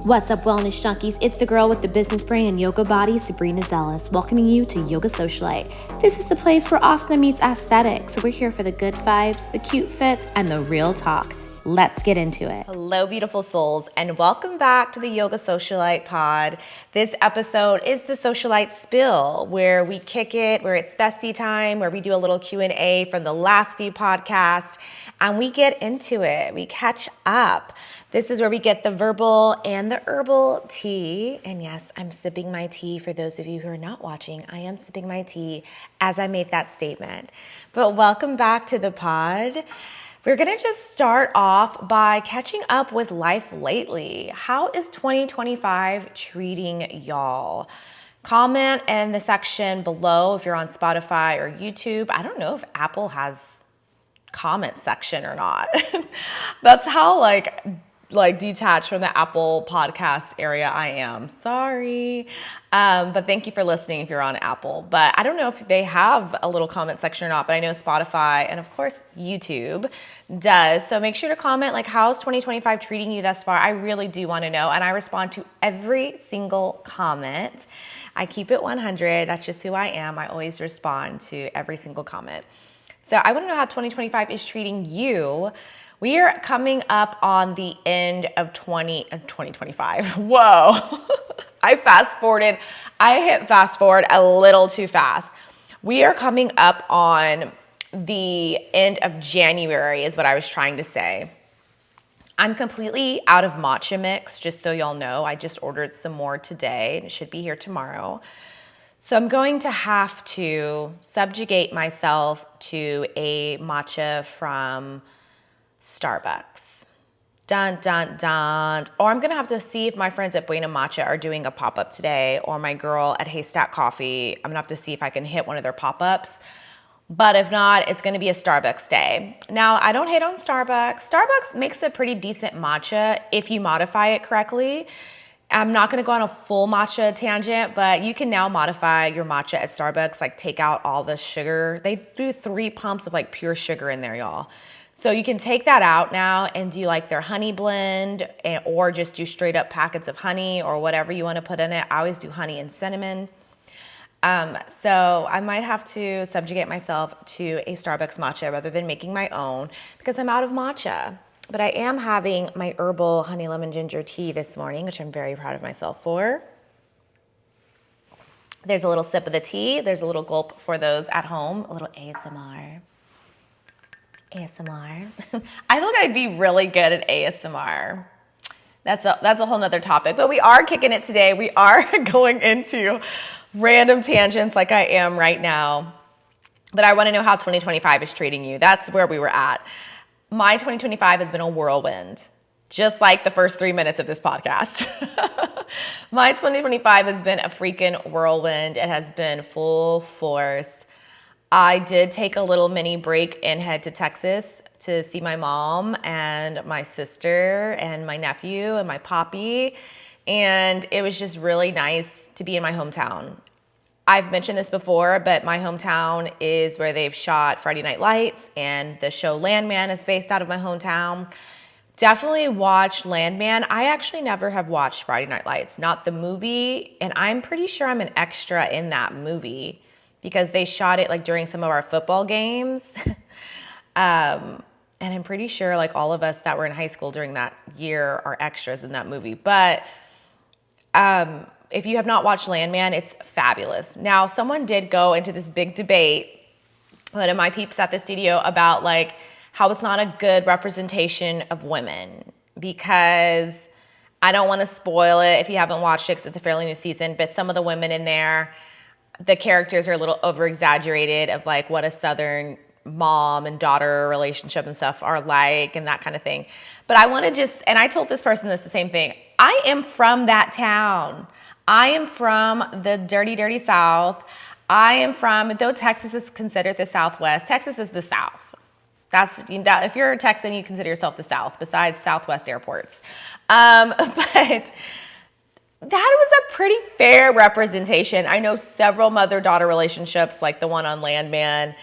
What's up, wellness junkies? It's the girl with the business brain and yoga body, Sabrina Zealous, welcoming you to Yoga Socialite. This is the place where asana meets aesthetic, so we're here for the good vibes, the cute fits, and the real talk. Let's get into it. Hello, beautiful souls, and welcome back to the Yoga Socialite pod. This episode is the Socialite Spill, where we kick it, where it's bestie time, where we do a little Q&A from the last few podcasts, and we get into it. We catch up. This is where we get the verbal and the herbal tea. And yes, I'm sipping my tea. For those of you who are not watching, I am sipping my tea as I made that statement. But welcome back to the pod. We're going to just start off by catching up with life lately. How is 2025 treating y'all? Comment in the section below if you're on Spotify or YouTube. I don't know if Apple has comment section or not. That's how like detached from the Apple podcast area I am. Sorry. But thank you for listening if you're on Apple. But I don't know if they have a little comment section or not, but I know Spotify and of course YouTube does. So make sure to comment like, how's 2025 treating you thus far? I really do want to know. And I respond to every single comment. I keep it 100. That's just who I am. I always respond to every single comment. So I want to know how 2025 is treating you. We are coming up on the end of 2025. Whoa. I hit fast forward a little too fast. We are coming up on the end of January is what I was trying to say. I'm completely out of matcha mix, just so y'all know. I just ordered some more today and it should be here tomorrow. So I'm going to have to subjugate myself to a matcha from Starbucks. Dun, dun, dun. Or I'm going to have to see if my friends at Buena Matcha are doing a pop-up today, or my girl at Haystack Coffee. I'm going to have to see if I can hit one of their pop-ups. But if not, it's going to be a Starbucks day. Now, I don't hate on Starbucks. Starbucks makes a pretty decent matcha if you modify it correctly. I'm not going to go on a full matcha tangent, but you can now modify your matcha at Starbucks, like take out all the sugar. They do 3 pumps of like pure sugar in there, y'all. So you can take that out now and do like their honey blend or just do straight up packets of honey or whatever you want to put in it. I always do honey and cinnamon. So I might have to subjugate myself to a Starbucks matcha rather than making my own because I'm out of matcha. But I am having my herbal honey lemon ginger tea this morning, which I'm very proud of myself for. There's a little sip of the tea. There's a little gulp for those at home, a little ASMR. ASMR. I feel like I'd be really good at ASMR. That's a whole nother topic, but we are kicking it today. We are going into random tangents like I am right now, but I want to know how 2025 is treating you. That's where we were at. My 2025 has been a whirlwind, just like the first 3 minutes of this podcast. My 2025 has been a freaking whirlwind. It has been full force. I did take a little mini break and head to Texas to see my mom and my sister and my nephew and my poppy. And it was just really nice to be in my hometown. I've mentioned this before, but my hometown is where they've shot Friday Night Lights, and the show Landman is based out of my hometown. Definitely watched Landman. I actually never have watched Friday Night Lights, not the movie, and I'm pretty sure I'm an extra in that movie because they shot it like during some of our football games. And I'm pretty sure like all of us that were in high school during that year are extras in that movie. But if you have not watched Landman, it's fabulous. Now, someone did go into this big debate, one of my peeps at the studio, about like how it's not a good representation of women, because I don't want to spoil it if you haven't watched it because it's a fairly new season, but some of the women in there, the characters are a little over-exaggerated of like what a Southern mom and daughter relationship and stuff are like and that kind of thing. But I want to just, and I told this person the same thing. I am from that town. I am from the dirty, dirty South. I am from, though Texas is considered the Southwest, Texas is the South. If you're a Texan, you consider yourself the South, besides Southwest airports. But that was a pretty fair representation. I know several mother-daughter relationships, like the one on Landman,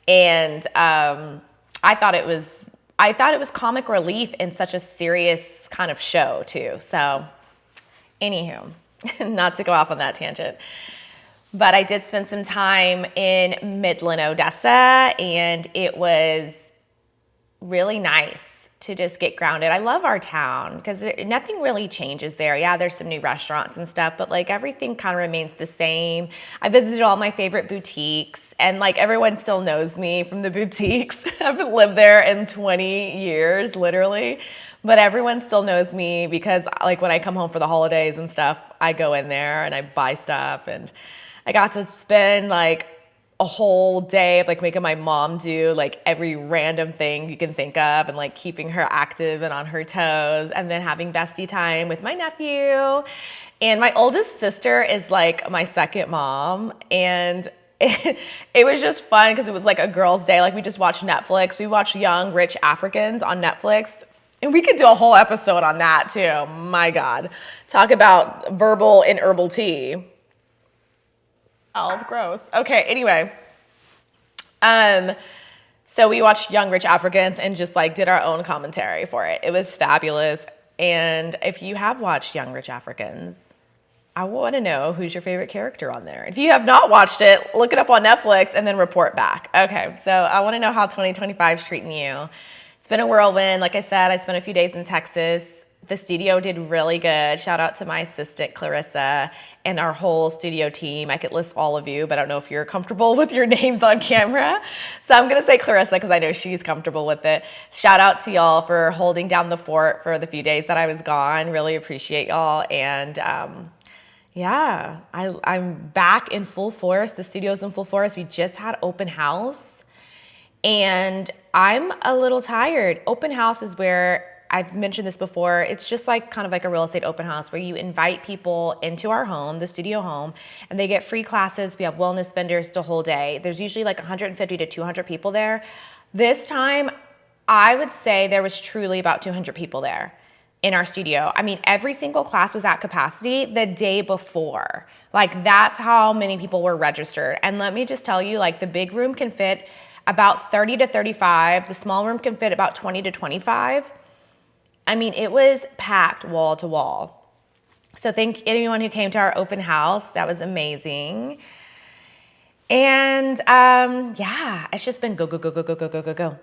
and I thought it was comic relief in such a serious kind of show too. So Anywho, not to go off on that tangent, but I did spend some time in Midland, Odessa, and it was really nice to just get grounded. I love our town because nothing really changes there. Yeah, there's some new restaurants and stuff, but like everything kind of remains the same. I visited all my favorite boutiques, and like everyone still knows me from the boutiques. I haven't lived there in 20 years, literally, but everyone still knows me because like when I come home for the holidays and stuff, I go in there and I buy stuff, and I got to spend like a whole day of like making my mom do like every random thing you can think of and like keeping her active and on her toes, and then having bestie time with my nephew. And my oldest sister is like my second mom, and it was just fun because it was like a girls' day. Like we just watched Netflix. We watched Young Rich Africans on Netflix, and we could do a whole episode on that too. My God, talk about verbal and herbal tea. Oh, gross. Okay, anyway. So we watched Young Rich Africans and just like did our own commentary for it. It was fabulous. And if you have watched Young Rich Africans, I want to know who's your favorite character on there. If you have not watched it, look it up on Netflix and then report back. Okay, so I want to know how 2025 is treating you. It's been a whirlwind. Like I said, I spent a few days in Texas. The studio did really good. Shout out to my assistant, Clarissa, and our whole studio team. I could list all of you, but I don't know if you're comfortable with your names on camera. So I'm going to say Clarissa because I know she's comfortable with it. Shout out to y'all for holding down the fort for the few days that I was gone. Really appreciate y'all. And yeah, I'm back in full force. The studio's in full force. We just had open house, and I'm a little tired. Open house is where I've mentioned this before. It's just like kind of like a real estate open house where you invite people into our home, the studio home, and they get free classes. We have wellness vendors the whole day. There's usually like 150 to 200 people there. This time, I would say there was truly about 200 people there in our studio. I mean, every single class was at capacity the day before. Like that's how many people were registered. And let me just tell you, like the big room can fit about 30 to 35. The small room can fit about 20 to 25. I mean, it was packed wall to wall. So thank anyone who came to our open house. That was amazing. And yeah, it's just been go, go, go, go, go, go, go, go, go.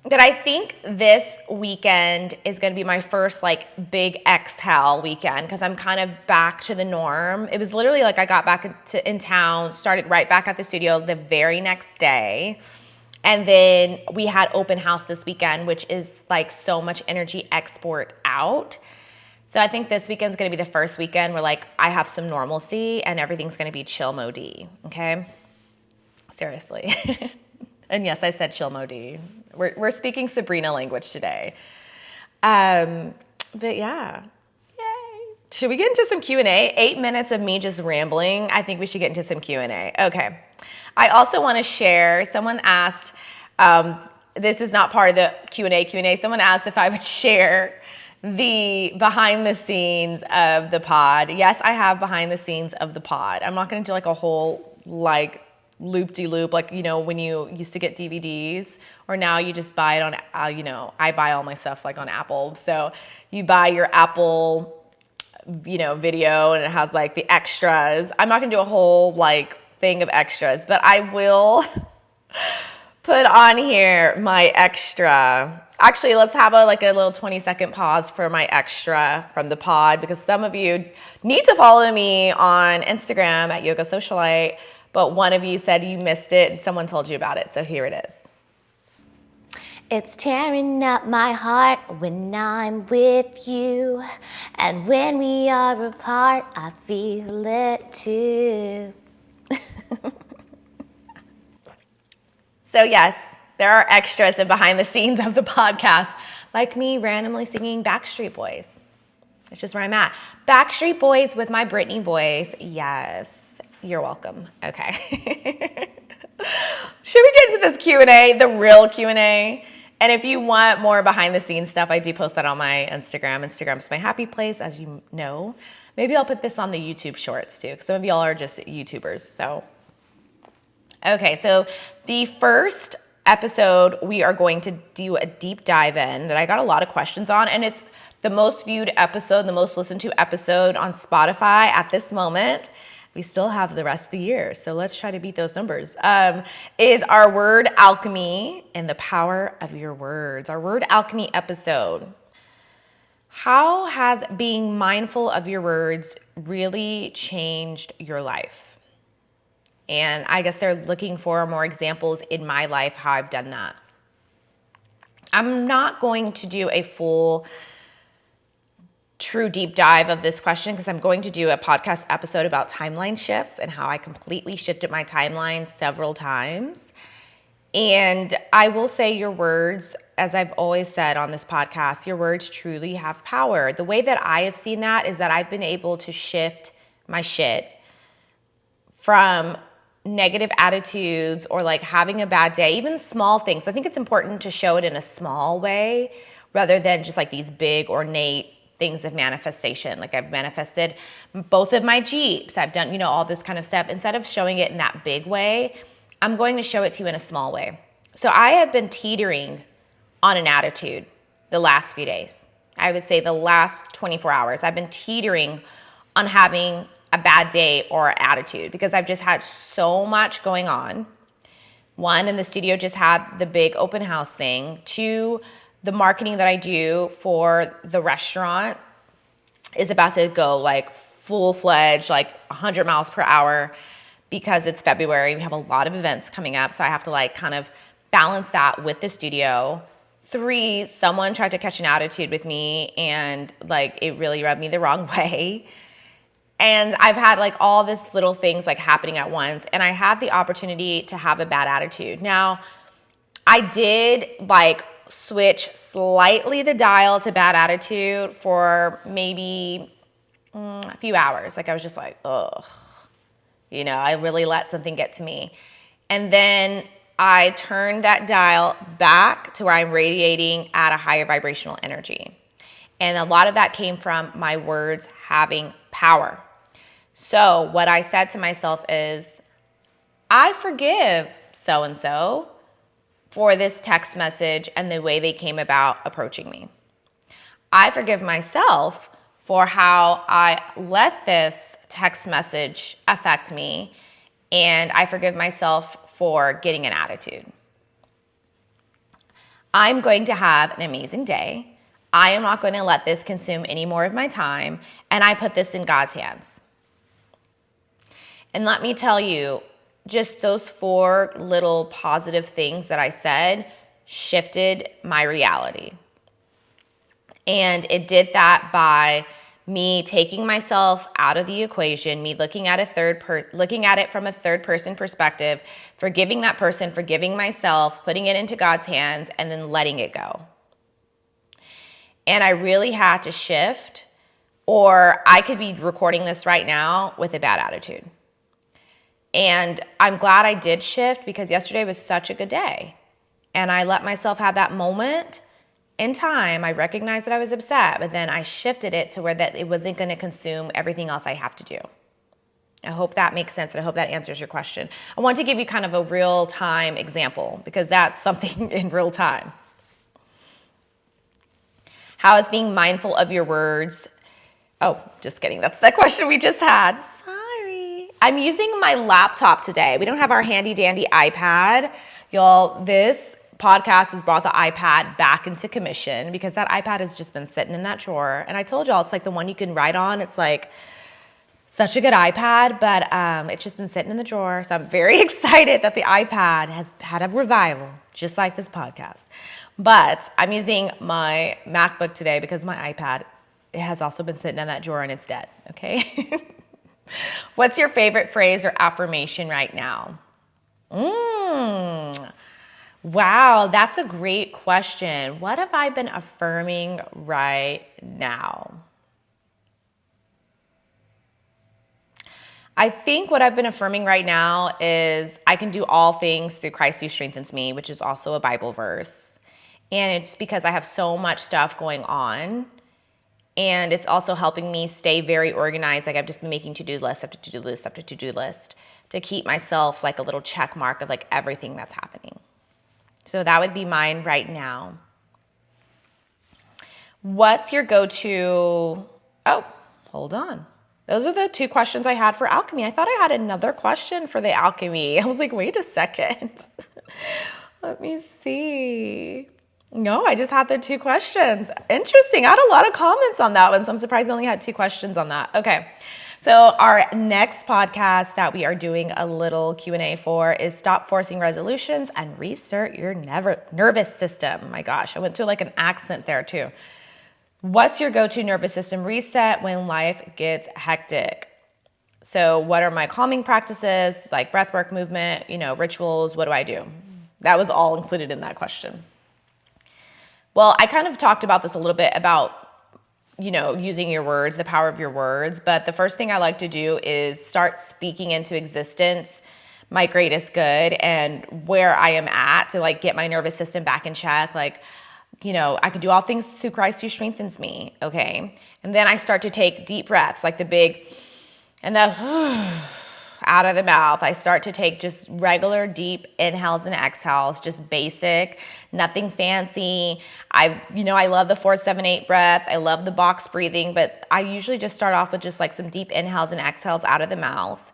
But I think this weekend is going to be my first like big exhale weekend because I'm kind of back to the norm. It was literally like I got back in town, started right back at the studio the very next day. And then we had open house this weekend, which is like so much energy export out. So I think this weekend's going to be the first weekend where like I have some normalcy and everything's going to be chill mode, okay? Seriously. And yes, I said chill mode. We're speaking Sabrina language today. But yeah. Yay. Should we get into some Q&A? 8 minutes of me just rambling. I think we should get into some Q&A. Okay. I also want to share, someone asked, this is not part of the Q&A. Someone asked if I would share the behind the scenes of the pod. Yes, I have behind the scenes of the pod. I'm not going to do like a whole like loop-de-loop, like, you know, when you used to get DVDs, or now you just buy it on, you know, I buy all my stuff like on Apple. So you buy your Apple, you know, video and it has like the extras. I'm not going to do a whole like thing of extras, but I will put on here my extra. Actually, let's have a little 20-second pause for my extra from the pod, because some of you need to follow me on Instagram at Yoga Socialite, but one of you said you missed it and someone told you about it, so here it is. It's tearing up my heart when I'm with you, and when we are apart, I feel it too. So yes, there are extras and behind the scenes of the podcast, like me randomly singing Backstreet Boys. It's just where I'm at. Backstreet Boys with my Britney voice. Yes, you're welcome. Okay. Should we get into this Q&A, the real Q&A? And if you want more behind the scenes stuff, I do post that on my Instagram. Instagram's my happy place, as you know. Maybe I'll put this on the YouTube shorts too, because some of y'all are just YouTubers, so. Okay, so the first episode we are going to do a deep dive in that I got a lot of questions on, and it's the most viewed episode, the most listened to episode on Spotify at this moment, we still have the rest of the year, so let's try to beat those numbers, is our word alchemy and the power of your words. Our word alchemy episode. How has being mindful of your words really changed your life? And I guess they're looking for more examples in my life how I've done that. I'm not going to do a full true deep dive of this question because I'm going to do a podcast episode about timeline shifts and how I completely shifted my timeline several times. And I will say your words, as I've always said on this podcast, your words truly have power. The way that I have seen that is that I've been able to shift my shit from negative attitudes or like having a bad day, even small things. I think it's important to show it in a small way rather than just like these big ornate things of manifestation. Like I've manifested both of my Jeeps. I've done, all this kind of stuff. Instead of showing it in that big way, I'm going to show it to you in a small way. So I have been teetering on an attitude the last few days. I would say the last 24 hours, I've been teetering on having a bad day or attitude because I've just had so much going on. One, in the studio just had the big open house thing. Two, the marketing that I do for the restaurant is about to go like full-fledged, like 100 miles per hour because it's February. We have a lot of events coming up, so I have to like kind of balance that with the studio. Three, someone tried to catch an attitude with me and like it really rubbed me the wrong way. And I've had like all this little things like happening at once, and I had the opportunity to have a bad attitude. Now, I did like switch slightly the dial to bad attitude for maybe a few hours. Like I was just like, ugh, I really let something get to me. And then I turned that dial back to where I'm radiating at a higher vibrational energy. And a lot of that came from my words having power. So what I said to myself is, I forgive so-and-so for this text message and the way they came about approaching me. I forgive myself for how I let this text message affect me, and I forgive myself for getting an attitude. I'm going to have an amazing day. I am not going to let this consume any more of my time, and I put this in God's hands. And let me tell you, just those 4 little positive things that I said shifted my reality. And it did that by me taking myself out of the equation, me looking at it from a third person perspective, forgiving that person, forgiving myself, putting it into God's hands, and then letting it go. And I really had to shift, or I could be recording this right now with a bad attitude. And I'm glad I did shift because yesterday was such a good day. And I let myself have that moment in time. I recognized that I was upset, but then I shifted it to where that it wasn't going to consume everything else I have to do. I hope that makes sense, and I hope that answers your question. I want to give you kind of a real-time example because that's something in real time. How is being mindful of your words? Oh, just kidding. That's the question we just had. I'm using my laptop today. We don't have our handy dandy iPad. Y'all, this podcast has brought the iPad back into commission because that iPad has just been sitting in that drawer. And I told y'all it's like the one you can write on. It's like such a good iPad, but it's just been sitting in the drawer. So I'm very excited that the iPad has had a revival, just like this podcast. But I'm using my MacBook today because my iPad, it has also been sitting in that drawer and it's dead, okay? What's your favorite phrase or affirmation right now? Wow, that's a great question. What have I been affirming right now? I think what I've been affirming right now is I can do all things through Christ who strengthens me, which is also a Bible verse. And it's because I have so much stuff going on. And it's also helping me stay very organized. Like I've just been making to-do list after to-do list after to-do list to keep myself like a little check mark of like everything that's happening. So that would be mine right now. What's your go-to? Oh, hold on. Those are the 2 questions I had for alchemy. I thought I had another question for the alchemy. I was like, wait a second. Let me see. No, I just had the 2 questions. Interesting. I had a lot of comments on that one, so I'm surprised we only had 2 questions on that. Okay. So our next podcast that we are doing a little Q&A for is stop forcing resolutions and restart your nervous system. My gosh, I went to like an accent there too. What's your go-to nervous system reset when life gets hectic? So what are my calming practices, like breathwork, movement, rituals? What do I do? That was all included in that question. Well, I kind of talked about this a little bit about, using your words, the power of your words. But the first thing I like to do is start speaking into existence my greatest good and where I am at to like get my nervous system back in check. Like, I can do all things through Christ who strengthens me, okay? And then I start to take deep breaths, like the big, and the out of the mouth. I start to take just regular deep inhales and exhales, just basic, nothing fancy. I love the 4-7-8 breath. I love the box breathing, but I usually just start off with just like some deep inhales and exhales out of the mouth.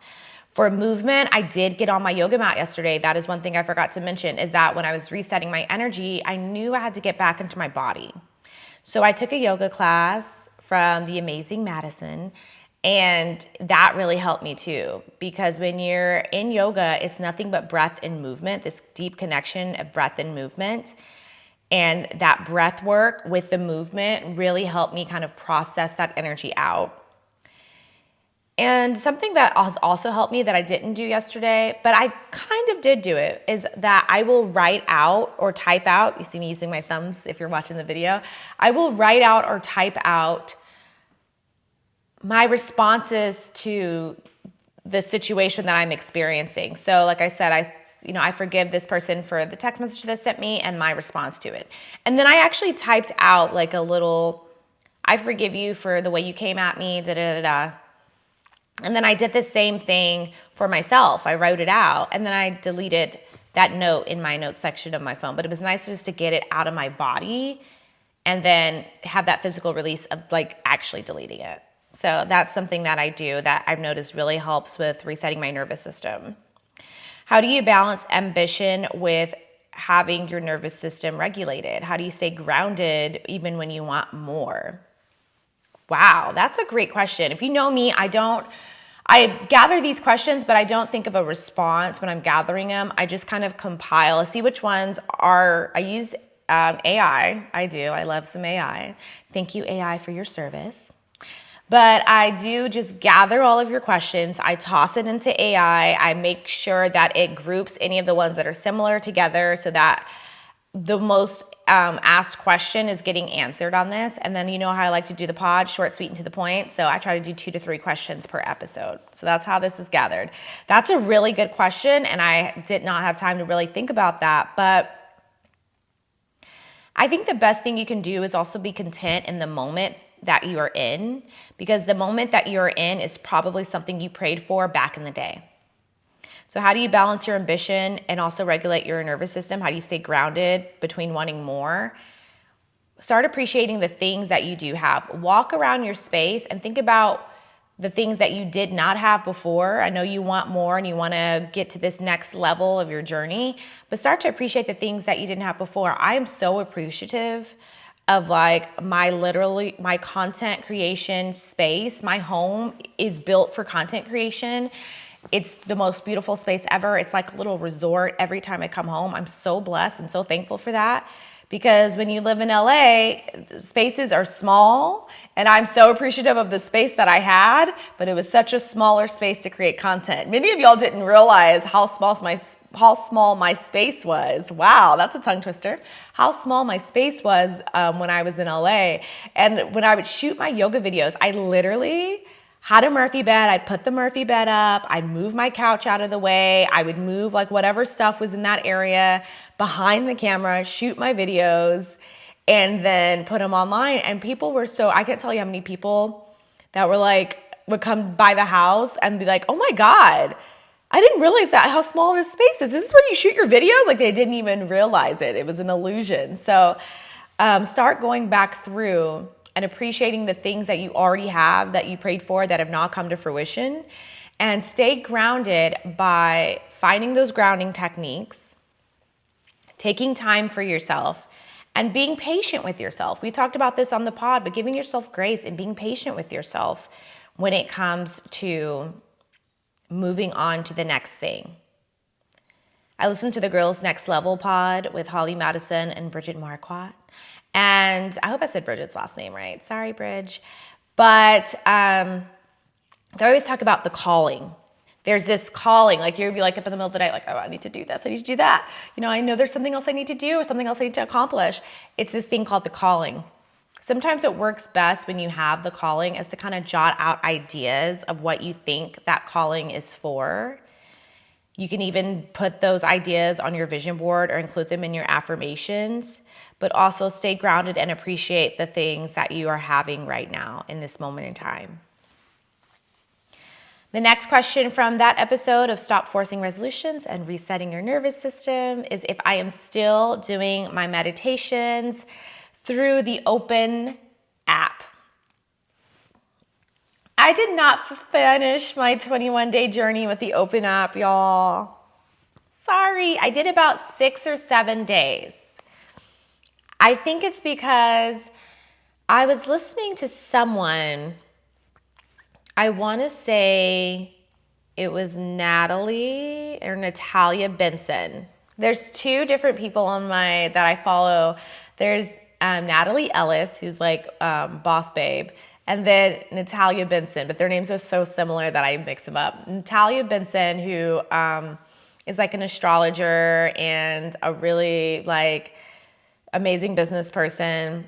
For movement, I did get on my yoga mat yesterday. That is one thing I forgot to mention, is that when I was resetting my energy, I knew I had to get back into my body. So I took a yoga class from the amazing Madison, and that really helped me too. Because when you're in yoga, it's nothing but breath and movement, this deep connection of breath and movement. And that breath work with the movement really helped me kind of process that energy out. And something that has also helped me that I didn't do yesterday, but I kind of did do it, is that I will write out or type out. You see me using my thumbs if you're watching the video. I will write out or type out my responses to the situation that I'm experiencing. So like I said, I forgive this person for the text message they sent me and my response to it. And then I actually typed out like a little, I forgive you for the way you came at me, da-da-da-da. And then I did the same thing for myself. I wrote it out, and then I deleted that note in my notes section of my phone. But it was nice just to get it out of my body and then have that physical release of like actually deleting it. So that's something that I do that I've noticed really helps with resetting my nervous system. How do you balance ambition with having your nervous system regulated? How do you stay grounded even when you want more? Wow, that's a great question. If you know me, I gather these questions, but I don't think of a response when I'm gathering them. I just kind of compile, see which ones I use AI. I do. I love some AI. Thank you, AI, for your service. But I do just gather all of your questions. I toss it into AI. I make sure that it groups any of the ones that are similar together so that the most asked question is getting answered on this. And then you know how I like to do the pod, short, sweet, and to the point. So I try to do 2 to 3 questions per episode. So that's how this is gathered. That's a really good question, and I did not have time to really think about that. But I think the best thing you can do is also be content in the moment that you are in, because the moment that you're in is probably something you prayed for back in the day. So how do you balance your ambition and also regulate your nervous system? How do you stay grounded between wanting more? Start appreciating the things that you do have. Walk around your space and think about the things that you did not have before. I know you want more and you want to get to this next level of your journey, but start to appreciate the things that you didn't have before. I am so appreciative of like my content creation space. My home is built for content creation. It's the most beautiful space ever. It's like a little resort every time I come home. I'm so blessed and so thankful for that, because when you live in LA, spaces are small, and I'm so appreciative of the space that I had, but it was such a smaller space to create content. Many of y'all didn't realize how small my space was. Wow, that's a tongue twister. How small my space was when I was in LA. And when I would shoot my yoga videos, I literally had a Murphy bed. I'd put the Murphy bed up. I'd move my couch out of the way. I would move like whatever stuff was in that area behind the camera, shoot my videos, and then put them online. And people were I can't tell you how many people that were like, would come by the house and be like, oh my God, I didn't realize how small this space is. This is where you shoot your videos? Like they didn't even realize it. It was an illusion. So Start going back through and appreciating the things that you already have, that you prayed for, that have not come to fruition. And stay grounded by finding those grounding techniques, taking time for yourself, and being patient with yourself. We talked about this on the pod, but giving yourself grace and being patient with yourself when it comes to moving on to the next thing. I listened to the Girls Next Level pod with Holly Madison and Bridget Marquardt. And I hope I said Bridget's last name right. Sorry, Bridge. But they always talk about the calling. There's this calling, like you'll be like up in the middle of the night, like, oh, I need to do this, I need to do that. I know there's something else I need to do or something else I need to accomplish. It's this thing called the calling. Sometimes it works best when you have the calling is to kind of jot out ideas of what you think that calling is for. You can even put those ideas on your vision board or include them in your affirmations, but also stay grounded and appreciate the things that you are having right now in this moment in time. The next question from that episode of Stop Forcing Resolutions and Resetting Your Nervous System is if I am still doing my meditations through the Open app. I did not finish my 21-day journey with the Open app, y'all. Sorry, I did about 6 or 7 days. I think it's because I was listening to someone, I want to say it was Natalia Benson. There's 2 different people that I follow. There's Natalie Ellis, who's like Boss Babe, and then Natalia Benson, but their names are so similar that I mix them up. Natalia Benson, who is like an astrologer and a really like amazing business person.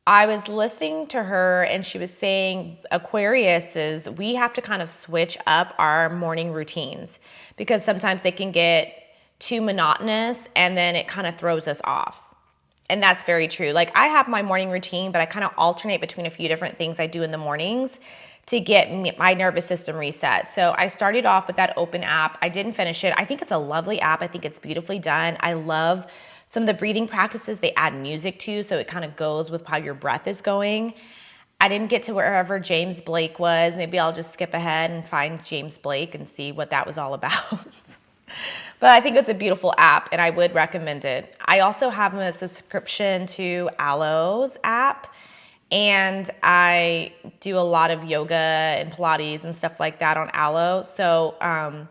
I was listening to her and she was saying Aquariuses, we have to kind of switch up our morning routines because sometimes they can get too monotonous and then it kind of throws us off. And that's very true. Like I have my morning routine, but I kind of alternate between a few different things I do in the mornings to get my nervous system reset. So I started off with that Open app. I didn't finish it. I think it's a lovely app. I think it's beautifully done. I love some of the breathing practices they add music to, so it kind of goes with how your breath is going. I didn't get to wherever James Blake was. Maybe I'll just skip ahead and find James Blake and see what that was all about. But I think it's a beautiful app and I would recommend it. I also have a subscription to Aloe's app and I do a lot of yoga and Pilates and stuff like that on Aloe. So I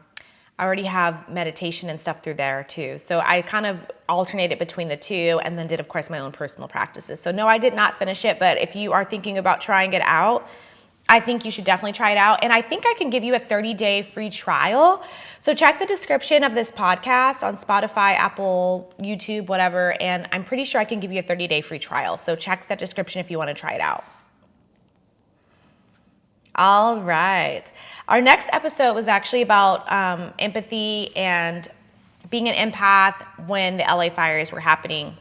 already have meditation and stuff through there too. So I kind of alternated between the 2 and then did, of course, my own personal practices. So no, I did not finish it, but if you are thinking about trying it out, I think you should definitely try it out. And I think I can give you a 30-day free trial. So check the description of this podcast on Spotify, Apple, YouTube, whatever. And I'm pretty sure I can give you a 30-day free trial. So check that description if you want to try it out. All right. Our next episode was actually about empathy and being an empath when the LA fires were happening.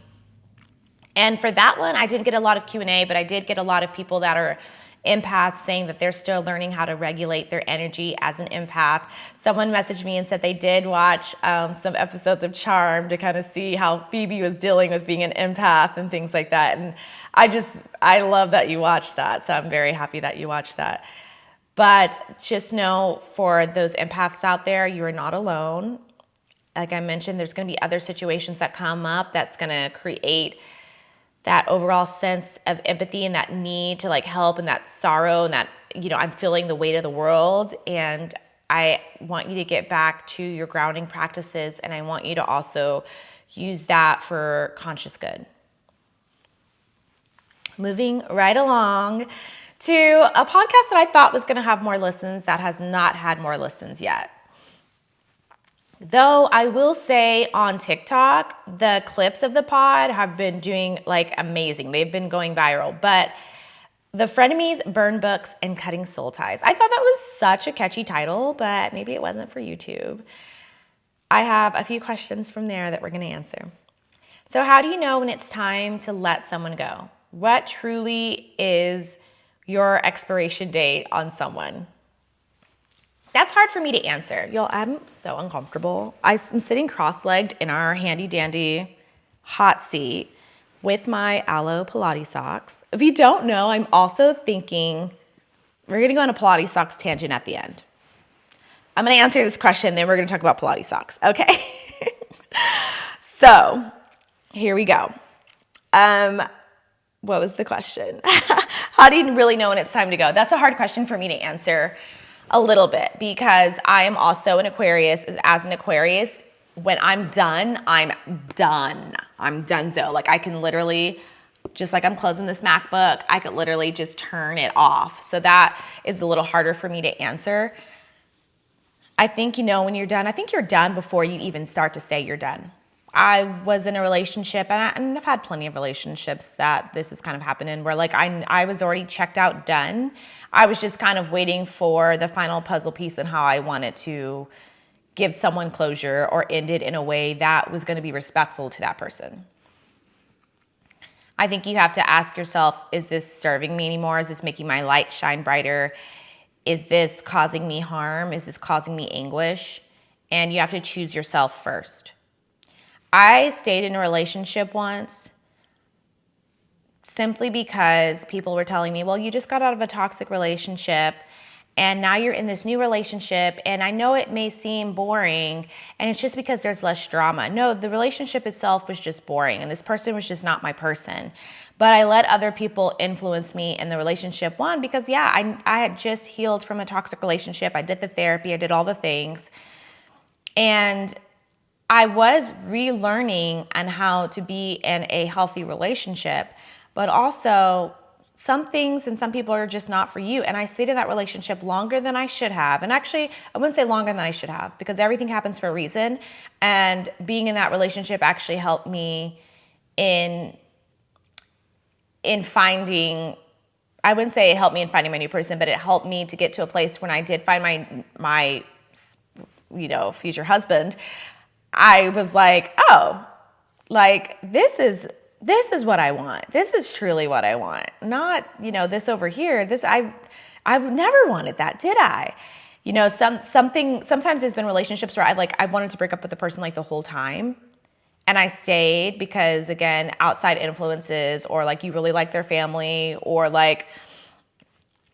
And for that one, I didn't get a lot of Q&A, but I did get a lot of people that are empaths saying that they're still learning how to regulate their energy as an empath. Someone messaged me and said they did watch some episodes of Charmed to kind of see how Phoebe was dealing with being an empath and things like that. And I love that you watched that. So I'm very happy that you watched that. But just know for those empaths out there, you are not alone. Like I mentioned, there's going to be other situations that come up that's going to create that overall sense of empathy and that need to like help and that sorrow and that, I'm feeling the weight of the world. And I want you to get back to your grounding practices. And I want you to also use that for conscious good. Moving right along to a podcast that I thought was going to have more listens that has not had more listens yet. Though I will say on TikTok, the clips of the pod have been doing like amazing. They've been going viral. But The Frenemies, Burn Books, and Cutting Soul Ties. I thought that was such a catchy title, but maybe it wasn't for YouTube. I have a few questions from there that we're going to answer. So how do you know when it's time to let someone go? What truly is your expiration date on someone? That's hard for me to answer. Y'all, I'm so uncomfortable. I'm sitting cross-legged in our handy-dandy hot seat with my aloe Pilates socks. If you don't know, I'm also thinking we're going to go on a Pilates socks tangent at the end. I'm going to answer this question, then we're going to talk about Pilates socks, okay? So, here we go. What was the question? How do you really know when it's time to go? That's a hard question for me to answer a little bit because I am also an Aquarius. As an Aquarius, when I'm done, I'm done. I'm donezo. Like I can literally, just like I'm closing this MacBook, I could literally just turn it off. So that is a little harder for me to answer. I think, when you're done, I think you're done before you even start to say you're done. I was in a relationship, and I've had plenty of relationships that this has kind of happened in, where like I was already checked out, done. I was just kind of waiting for the final puzzle piece and how I wanted to give someone closure or end it in a way that was going to be respectful to that person. I think you have to ask yourself, is this serving me anymore? Is this making my light shine brighter? Is this causing me harm? Is this causing me anguish? And you have to choose yourself first. I stayed in a relationship once simply because people were telling me, well, you just got out of a toxic relationship and now you're in this new relationship. And I know it may seem boring and it's just because there's less drama. No, the relationship itself was just boring and this person was just not my person. But I let other people influence me in the relationship. One, because I had just healed from a toxic relationship. I did the therapy, I did all the things. And I was relearning on how to be in a healthy relationship, but also some things and some people are just not for you. And I stayed in that relationship longer than I should have. And actually, I wouldn't say longer than I should have because everything happens for a reason. And being in that relationship actually helped me in finding, I wouldn't say it helped me in finding my new person, but it helped me to get to a place when I did find my future husband. I was like, oh, like this is what I want. This is truly what I want. Not, this over here. I've never wanted that, did I? Sometimes there's been relationships where I wanted to break up with the person like the whole time. And I stayed because again, outside influences or like you really like their family or like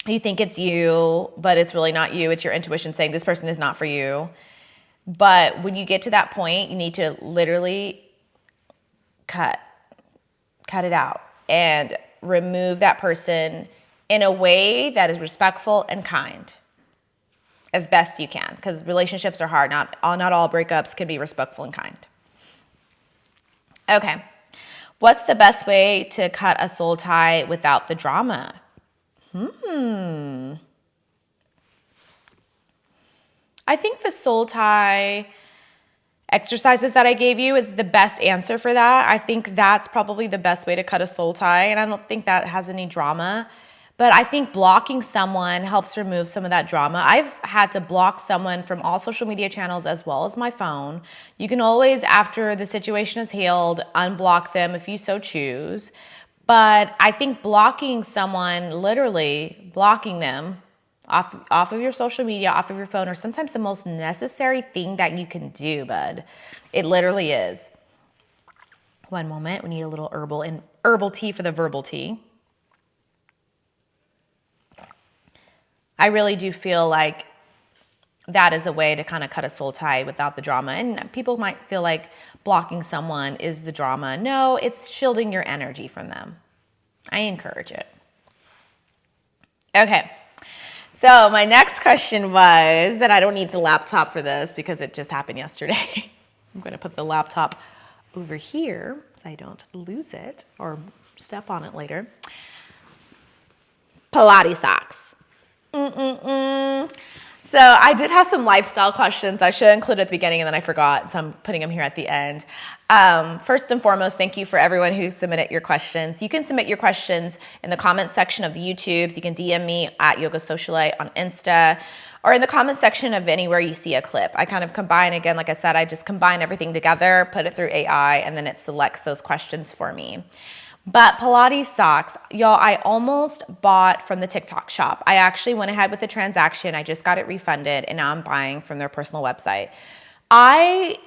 you think it's you, but it's really not you. It's your intuition saying this person is not for you. But when you get to that point, you need to literally cut it out and remove that person in a way that is respectful and kind as best you can. Because relationships are hard. Not all breakups can be respectful and kind. Okay. What's the best way to cut a soul tie without the drama? I think the soul tie exercises that I gave you is the best answer for that. I think that's probably the best way to cut a soul tie, and I don't think that has any drama. But I think blocking someone helps remove some of that drama. I've had to block someone from all social media channels as well as my phone. You can always, after the situation is healed, unblock them if you so choose. But I think blocking someone, literally blocking them, off of your social media, off of your phone, or sometimes the most necessary thing that you can do, bud. It literally is. One moment, we need a little herbal tea for the verbal tea. I really do feel like that is a way to kind of cut a soul tie without the drama. And people might feel like blocking someone is the drama. No, it's shielding your energy from them. I encourage it. Okay. So my next question was, and I don't need the laptop for this because it just happened yesterday. I'm going to put the laptop over here so I don't lose it or step on it later. Pilates socks. So I did have some lifestyle questions I should include at the beginning and then I forgot, so I'm putting them here at the end. First and foremost, thank you for everyone who submitted your questions. You can submit your questions in the comments section of the YouTubes. You can DM me at Yoga Socialite on Insta or in the comments section of anywhere you see a clip. I kind of combine, again, like I said, I just combine everything together, put it through AI, and then it selects those questions for me. But Pilates socks, y'all, I almost bought from the TikTok shop. I actually went ahead with the transaction. I just got it refunded, and now I'm buying from their personal website. I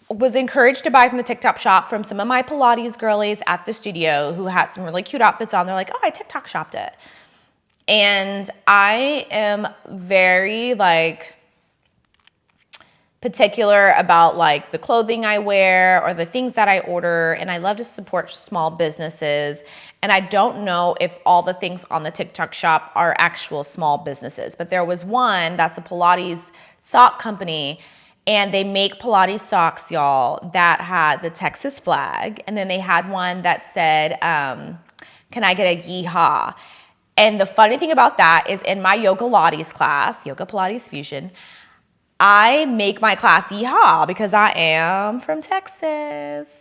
was encouraged to buy from the TikTok shop from some of my Pilates girlies at the studio who had some really cute outfits on. They're like, oh, I TikTok shopped it. And I am very like particular about like the clothing I wear or the things that I order. And I love to support small businesses. And I don't know if all the things on the TikTok shop are actual small businesses, but there was one that's a Pilates sock company. And they make Pilates socks, y'all, that had the Texas flag. And then they had one that said, can I get a yeehaw? And the funny thing about that is in my Yoga Pilates class, Yoga Pilates Fusion, I make my class yeehaw because I am from Texas.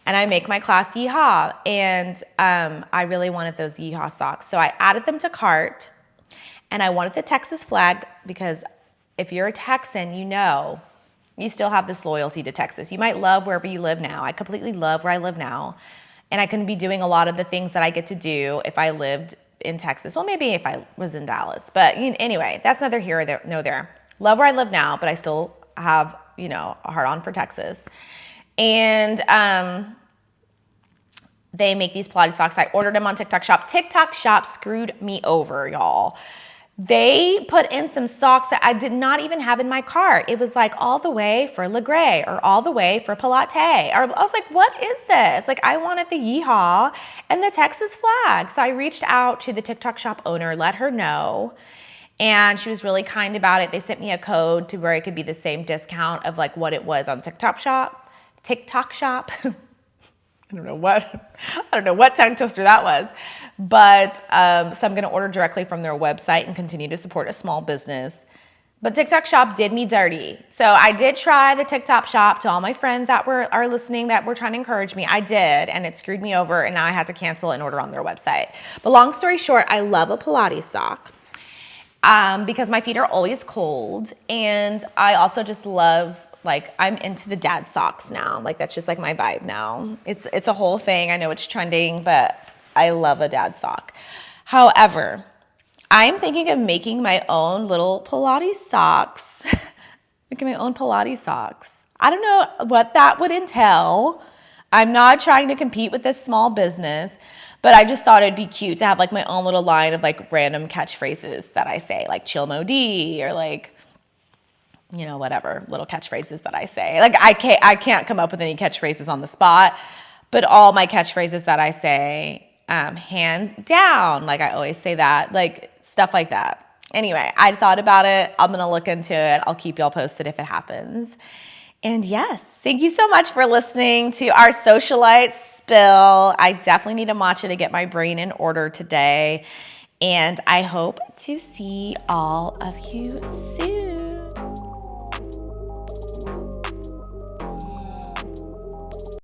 And I make my class yeehaw. And I really wanted those yeehaw socks. So I added them to cart. And I wanted the Texas flag because if you're a Texan, you know you still have this loyalty to Texas. You might love wherever you live now. I completely love where I live now. And I couldn't be doing a lot of the things that I get to do if I lived in Texas. Well, maybe if I was in Dallas. But anyway, that's neither here nor there. Love where I live now, but I still have, a heart on for Texas. And they make these Pilates socks. I ordered them on TikTok shop. TikTok shop screwed me over, y'all. They put in some socks that I did not even have in my cart. It was like all the way for Le Gray or all the way for Pilates. Or I was like, what is this? Like I wanted the yeehaw and the Texas flag. So I reached out to the TikTok shop owner, let her know. And she was really kind about it. They sent me a code to where it could be the same discount of like what it was on TikTok shop. I don't know what tongue twister that was. But so I'm going to order directly from their website and continue to support a small business. But TikTok shop did me dirty. So I did try the TikTok shop. To all my friends that are listening that were trying to encourage me, I did, and it screwed me over, and now I had to cancel and order on their website. But long story short, I love a Pilates sock because my feet are always cold, and I also just love, like, I'm into the dad socks now. Like, that's just like my vibe now. It's a whole thing. I know it's trending, but I love a dad sock. However, I'm thinking of making my own little Pilates socks. Making my own Pilates socks. I don't know what that would entail. I'm not trying to compete with this small business, but I just thought it'd be cute to have like my own little line of like random catchphrases that I say, like chill modi or like, whatever little catchphrases that I say. Like I can't come up with any catchphrases on the spot, but all my catchphrases that I say, hands down, like I always say that, like stuff like that. Anyway, I thought about it. I'm going to look into it. I'll keep y'all posted if it happens. And yes, thank you so much for listening to our Socialite Spill. I definitely need a matcha to get my brain in order today. And I hope to see all of you soon.